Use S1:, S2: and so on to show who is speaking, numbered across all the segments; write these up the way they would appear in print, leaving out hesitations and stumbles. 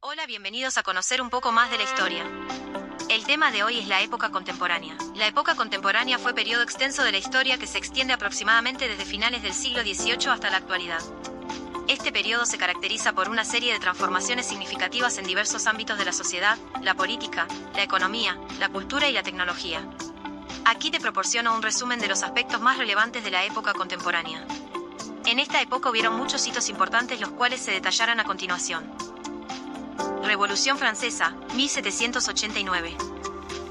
S1: Hola, bienvenidos a conocer un poco más de la historia. El tema de hoy es la época contemporánea. La época contemporánea fue periodo extenso de la historia que se extiende aproximadamente desde finales del siglo XVIII hasta la actualidad. Este periodo se caracteriza por una serie de transformaciones significativas en diversos ámbitos de la sociedad, la política, la economía, la cultura y la tecnología. Aquí te proporciono un resumen de los aspectos más relevantes de la época contemporánea. En esta época hubieron muchos hitos importantes los cuales se detallarán a continuación. Revolución Francesa, 1789.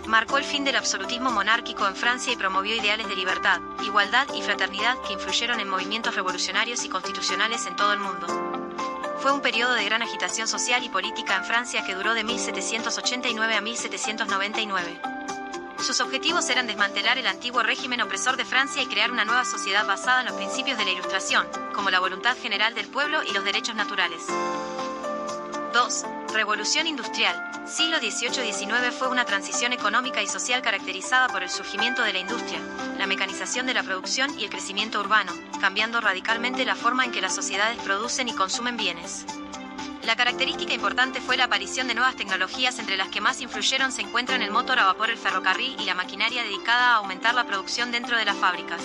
S1: Marcó el fin del absolutismo monárquico en Francia y promovió ideales de libertad, igualdad y fraternidad que influyeron en movimientos revolucionarios y constitucionales en todo el mundo. Fue un periodo de gran agitación social y política en Francia que duró de 1789 a 1799. Sus objetivos eran desmantelar el antiguo régimen opresor de Francia y crear una nueva sociedad basada en los principios de la Ilustración, como la voluntad general del pueblo y los derechos naturales. 2. Revolución Industrial. Siglo XVIII-XIX fue una transición económica y social caracterizada por el surgimiento de la industria, la mecanización de la producción y el crecimiento urbano, cambiando radicalmente la forma en que las sociedades producen y consumen bienes. La característica importante fue la aparición de nuevas tecnologías, entre las que más influyeron se encuentran el motor a vapor, el ferrocarril y la maquinaria dedicada a aumentar la producción dentro de las fábricas.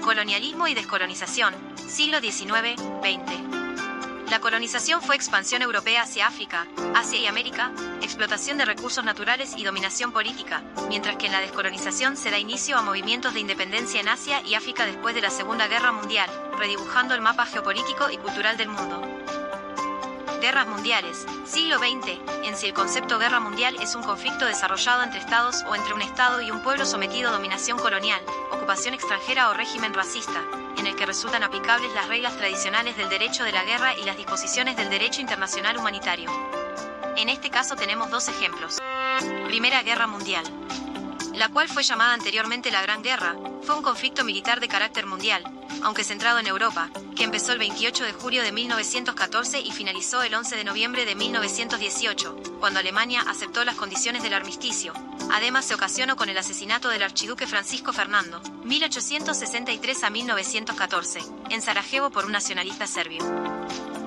S1: Colonialismo y descolonización. Siglo XIX-XX. La colonización fue expansión europea hacia África, Asia y América, explotación de recursos naturales y dominación política, mientras que en la descolonización se da inicio a movimientos de independencia en Asia y África después de la Segunda Guerra Mundial, redibujando el mapa geopolítico y cultural del mundo. Guerras mundiales. Siglo XX. En sí, el concepto guerra mundial es un conflicto desarrollado entre estados o entre un estado y un pueblo sometido a dominación colonial, ocupación extranjera o régimen racista, en el que resultan aplicables las reglas tradicionales del derecho de la guerra y las disposiciones del derecho internacional humanitario. En este caso tenemos dos ejemplos. Primera Guerra Mundial, la cual fue llamada anteriormente la Gran Guerra, fue un conflicto militar de carácter mundial, aunque centrado en Europa, que empezó el 28 de julio de 1914 y finalizó el 11 de noviembre de 1918, cuando Alemania aceptó las condiciones del armisticio. Además se ocasionó con el asesinato del archiduque Francisco Fernando, 1863 a 1914, en Sarajevo por un nacionalista serbio.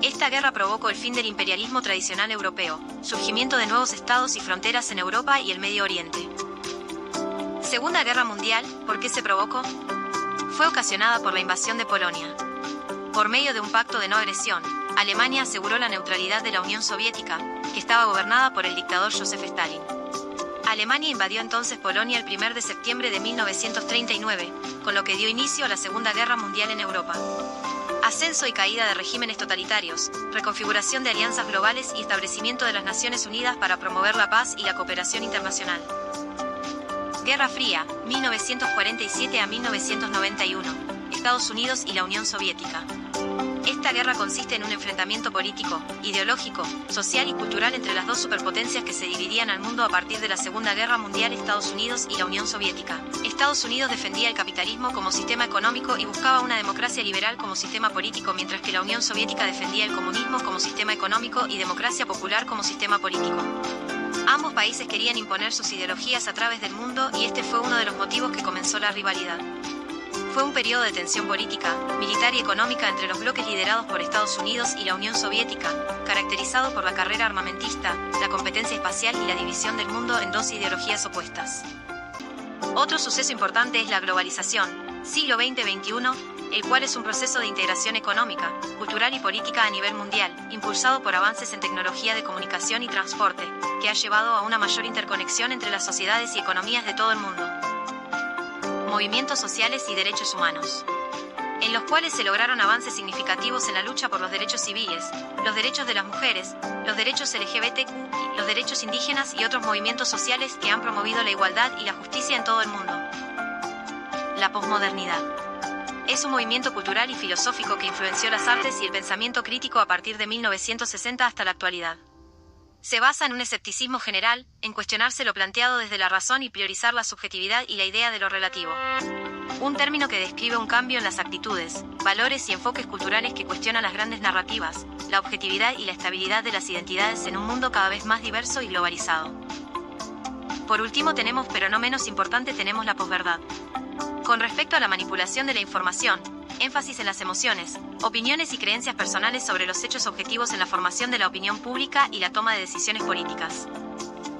S1: Esta guerra provocó el fin del imperialismo tradicional europeo, surgimiento de nuevos estados y fronteras en Europa y el Medio Oriente. Segunda Guerra Mundial, ¿por qué se provocó? Fue ocasionada por la invasión de Polonia. Por medio de un pacto de no agresión, Alemania aseguró la neutralidad de la Unión Soviética, que estaba gobernada por el dictador Joseph Stalin. Alemania invadió entonces Polonia el 1 de septiembre de 1939, con lo que dio inicio a la Segunda Guerra Mundial en Europa. Ascenso y caída de regímenes totalitarios, reconfiguración de alianzas globales y establecimiento de las Naciones Unidas para promover la paz y la cooperación internacional. Guerra Fría, 1947 a 1991, Estados Unidos y la Unión Soviética. Esta guerra consiste en un enfrentamiento político, ideológico, social y cultural entre las dos superpotencias que se dividían al mundo a partir de la Segunda Guerra Mundial, Estados Unidos y la Unión Soviética. Estados Unidos defendía el capitalismo como sistema económico y buscaba una democracia liberal como sistema político, mientras que la Unión Soviética defendía el comunismo como sistema económico y democracia popular como sistema político. Ambos países querían imponer sus ideologías a través del mundo y este fue uno de los motivos que comenzó la rivalidad. Fue un periodo de tensión política, militar y económica entre los bloques liderados por Estados Unidos y la Unión Soviética, caracterizado por la carrera armamentista, la competencia espacial y la división del mundo en dos ideologías opuestas. Otro suceso importante es la globalización, siglo XX-XXI, el cual es un proceso de integración económica, cultural y política a nivel mundial, impulsado por avances en tecnología de comunicación y transporte, que ha llevado a una mayor interconexión entre las sociedades y economías de todo el mundo. Movimientos sociales y derechos humanos, en los cuales se lograron avances significativos en la lucha por los derechos civiles, los derechos de las mujeres, los derechos LGBTQ, los derechos indígenas y otros movimientos sociales que han promovido la igualdad y la justicia en todo el mundo. La posmodernidad es un movimiento cultural y filosófico que influenció las artes y el pensamiento crítico a partir de 1960 hasta la actualidad. Se basa en un escepticismo general, en cuestionarse lo planteado desde la razón y priorizar la subjetividad y la idea de lo relativo. Un término que describe un cambio en las actitudes, valores y enfoques culturales que cuestionan las grandes narrativas, la objetividad y la estabilidad de las identidades en un mundo cada vez más diverso y globalizado. Por último pero no menos importante, tenemos la posverdad. Con respecto a la manipulación de la información, énfasis en las emociones, opiniones y creencias personales sobre los hechos objetivos en la formación de la opinión pública y la toma de decisiones políticas.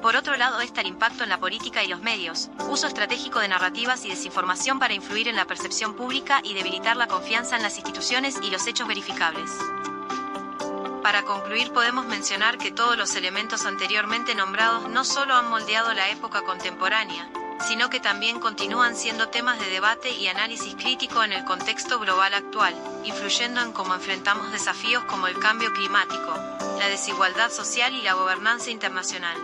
S1: Por otro lado está el impacto en la política y los medios, uso estratégico de narrativas y desinformación para influir en la percepción pública y debilitar la confianza en las instituciones y los hechos verificables. Para concluir, podemos mencionar que todos los elementos anteriormente nombrados no solo han moldeado la época contemporánea, sino que también continúan siendo temas de debate y análisis crítico en el contexto global actual, influyendo en cómo enfrentamos desafíos como el cambio climático, la desigualdad social y la gobernanza internacional.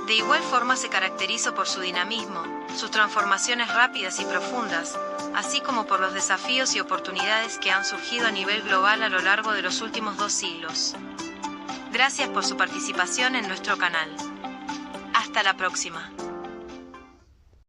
S1: De igual forma se caracterizó por su dinamismo, sus transformaciones rápidas y profundas, así como por los desafíos y oportunidades que han surgido a nivel global a lo largo de los últimos 2 siglos. Gracias por su participación en nuestro canal. Hasta la próxima.